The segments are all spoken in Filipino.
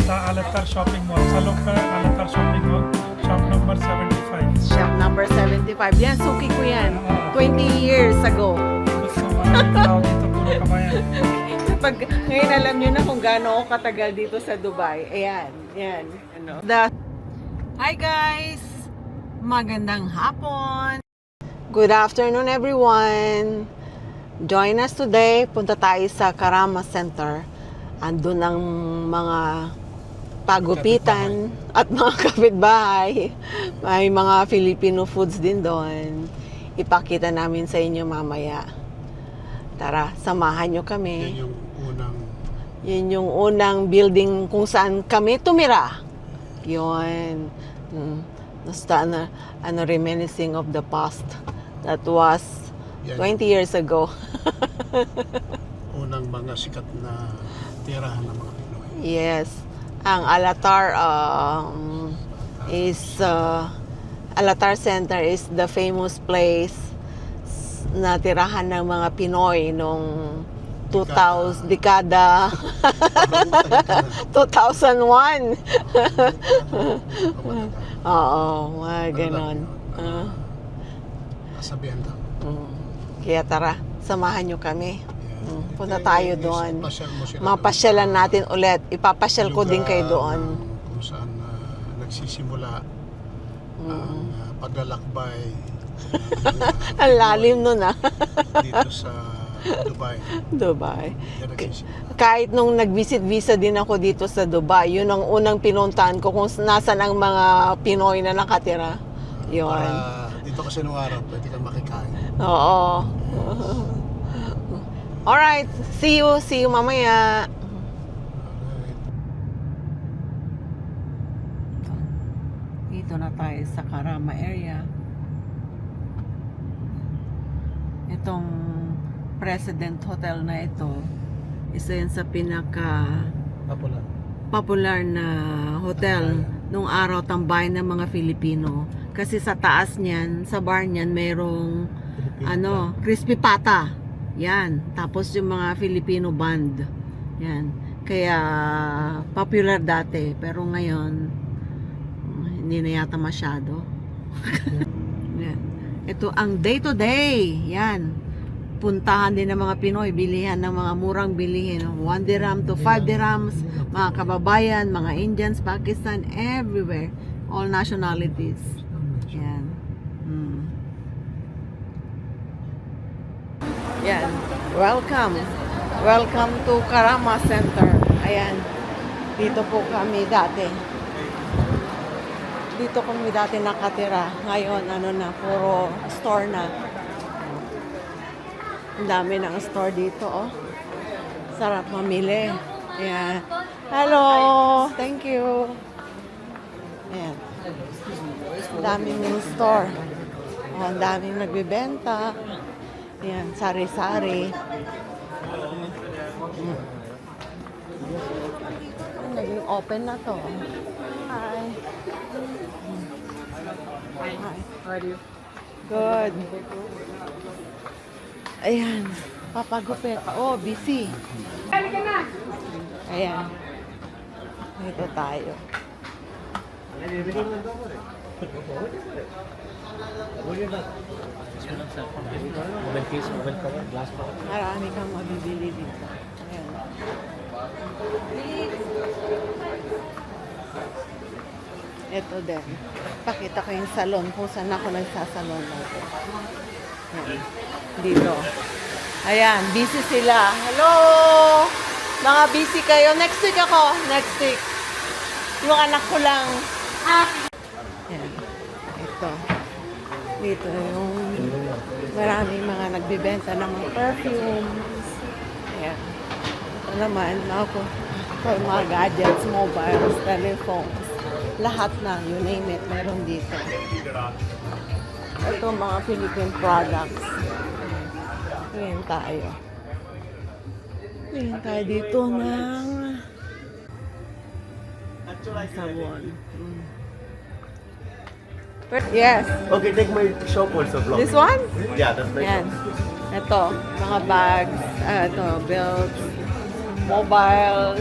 sa Alatar Shopping Mall. Sa local Alatar Shopping Mall, shop number 75. Shop number 75. Yan, suki ko yan. 20 years ago. Gusto maraming tao dito, puro kabayan. Pag ngayon alam nyo na kung gaano ako katagal dito sa Dubai. Ayan, yan. Ano. Hi guys! Magandang hapon! Good afternoon everyone! Join us today. Punta tayo sa Karama Center. Andun ang mga pagupitan at mga kapitbahay. May mga Filipino foods din doon. Ipakita namin sa inyo mamaya. Tara, samahan nyo kami. Yun yung unang building kung saan kami tumira. Yun. Basta reminiscing of the past. That was 20 years ago. Unang mga sikat na tirahan ng mga Pinoy. Yes. Ang Alatar Alatar Center is the famous place na tirahan ng mga Pinoy nung 2000 dekada 2001. Oo, mga ganon. Kasabihan lang. Kaya tara, samahan nyo kami. Punta tayo doon. Mapasyalan natin ulit. Ipapasyal ko din kayo doon. Kung saan nagsisimula ang paglalakbay. Ang lalim nun Dito sa Dubai. Kahit nung nag-visit visa din ako dito sa Dubai, yun ang unang pinuntahan ko kung nasan ang mga Pinoy na nakatira. Yun. Para dito kasi nung araw, pwede kang makikain. Oo. Alright, see you mamaya. Dito na tayo sa Karama area. Itong President Hotel na ito, isa yan sa pinaka popular na hotel nung araw, tambayan ng mga Filipino. Kasi sa taas niyan, sa bar niyan, merong crispy pata. Yan. Tapos yung mga Filipino band. Yan. Kaya popular dati. Pero ngayon, hindi na yata masyado. Yan. Ito ang day to day. Yan. Puntahan din ng mga Pinoy, bilihan ng mga murang bilihin. 1 dirham to 5 dirhams. Mga kababayan, mga Indians, Pakistan, everywhere. All nationalities. Yan. Yan. Welcome. Welcome to Karama Center. Ayan. Dito po kami dati. Dito kami dati nakatira. Ngayon, puro store na. Ang dami ng store dito, oh. Sarap mamili. Ayan. Hello! Thank you. Ayan. Ang daming store. Oh, ang daming nagbibenta. Ayan, sari-sari. Naging open na to. Hi. Hi. How are you? Good. Ayan. Papagupit. Oh, busy. Ayan. Dito tayo. Marami kang mabibili dito. Ayan. Ito din. Pakita ko yung salon kung saan ako nagsasalon natin. Ayan. Dito. Ayan, busy sila. Hello! Mga busy kayo. Next week ako. Next week. Yung anak ko lang. Ayan. Ito. Dito yung maraming mga nagbibenta ng mga perfumes. Ayan. Ito naman, mga gadgets, mobiles, telephones. Lahat na, you name it, meron dito. Ito mga Philippine products. Tingin tayo. Tingin tayo dito ng sabon. Yes. Okay, take my shop also vlog. This one? Yeah, that's my Yan. Ito, mga bags, belts, mobiles,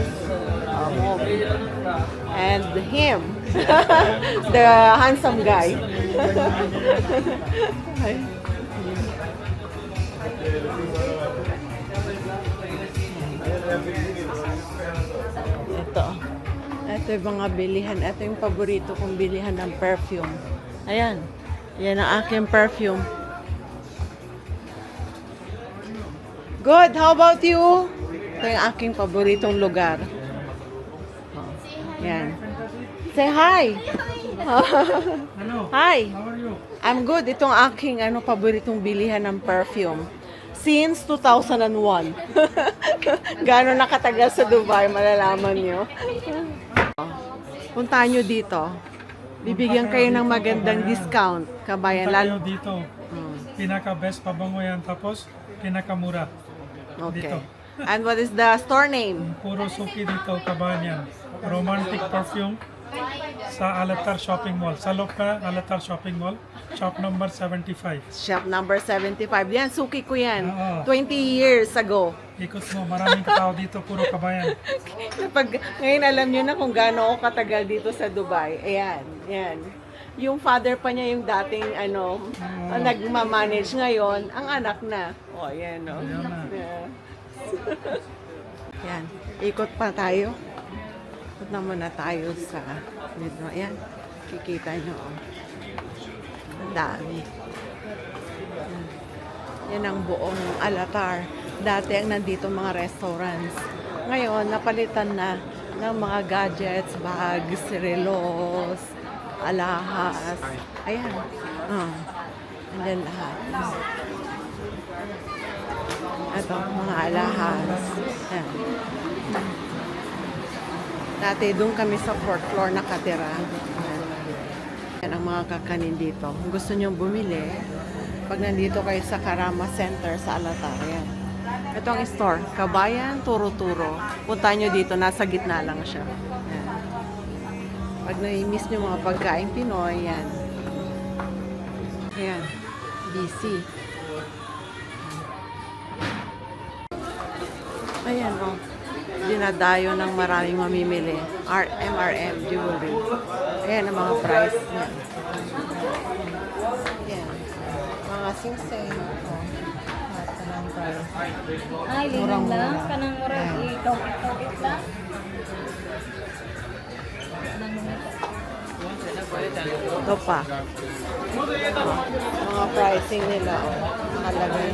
Mob. And him, the handsome guy. Ito yung mga bilihan. Ito yung paborito kong bilihan ng perfume. Ayan. Yan ang aking perfume. Good. How about you? Ito yung aking paboritong lugar. Oh, yan. Say hi. Hello. Hi. How are you? I'm good. Itong aking paboritong bilihan ng perfume. Since 2001. Gano'n nakatagal sa Dubai, malalaman nyo. Puntahan nyo dito. Bibigyan kayo ng magandang discount. Kabayan, Punta kayo lalo. dito. Pinaka-best pabango yan. Tapos, pinaka-mura. Okay. Dito. And what is the store name? Puro suki dito, kabahan yan. Romantic perfume sa Alatar Shopping Mall. Sa loob ka, Alatar Shopping Mall. Shop number 75. Shop number 75. Yan, suki ko yan. Oo. 20 years ago. Ikot mo, maraming tao dito, puro kabayan. Ngayon alam nyo na kung gaano ako katagal dito sa Dubai. Ayan, yan. Yung father pa niya yung dating nagmamanage ngayon, ang anak na. O, ayan o. Ayan na. Yeah. Yan, ikot pa tayo. Ikot na muna tayo sa medyo. Ayan, kikita nyo o. Ang dami. Yan ang buong Alatar. Dati ang nandito mga restaurants. Ngayon, napalitan na ng mga gadgets, bags, relos, alahas. Ayan. Andyan lahat. Ito, mga alahas. Ayan. Dati, doon kami sa 4th floor nakatira. Ayan. Yan ang mga kakanin dito. Kung gusto nyo bumili, pag nandito kayo sa Karama Center sa Alatar, yan. Ito ang store, Kabayan Turo-Turo. Punta nyo dito, nasa gitna lang siya. Yan. Pag na-miss nyo mga pagkain Pinoy, yan. Yan, BC. Ayan, oh. Dinadayo ng maraming mamimili. MRM Jewelry. Ayan ang mga price niya. Ayan. Mga singseng. Oh. Lahat na ng price. Ay, linang Murang-mura. lang. Kanang murag Ayan. itong lang. Ito pa. Oh. Mga pricing nila. Oh. Nakalagay.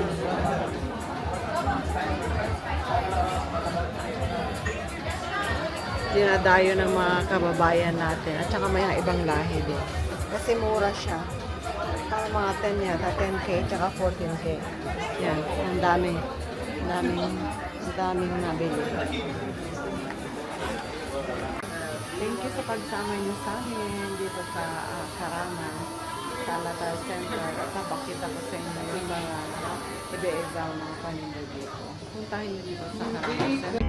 Dinadayo ng mga kababayan natin at saka may ibang lahi din. Kasi mura siya. Para mga 10 yata, 10K tsaka 14K. Yan, ang dami. Ang daming nabili. Thank you sa pagsama niyo sa amin dito sa Karama, sa Alatar Center. At napakita ko sa inyo yung mga iba-ibang mga paninda dito. Puntahin niyo dito sa Karama Center.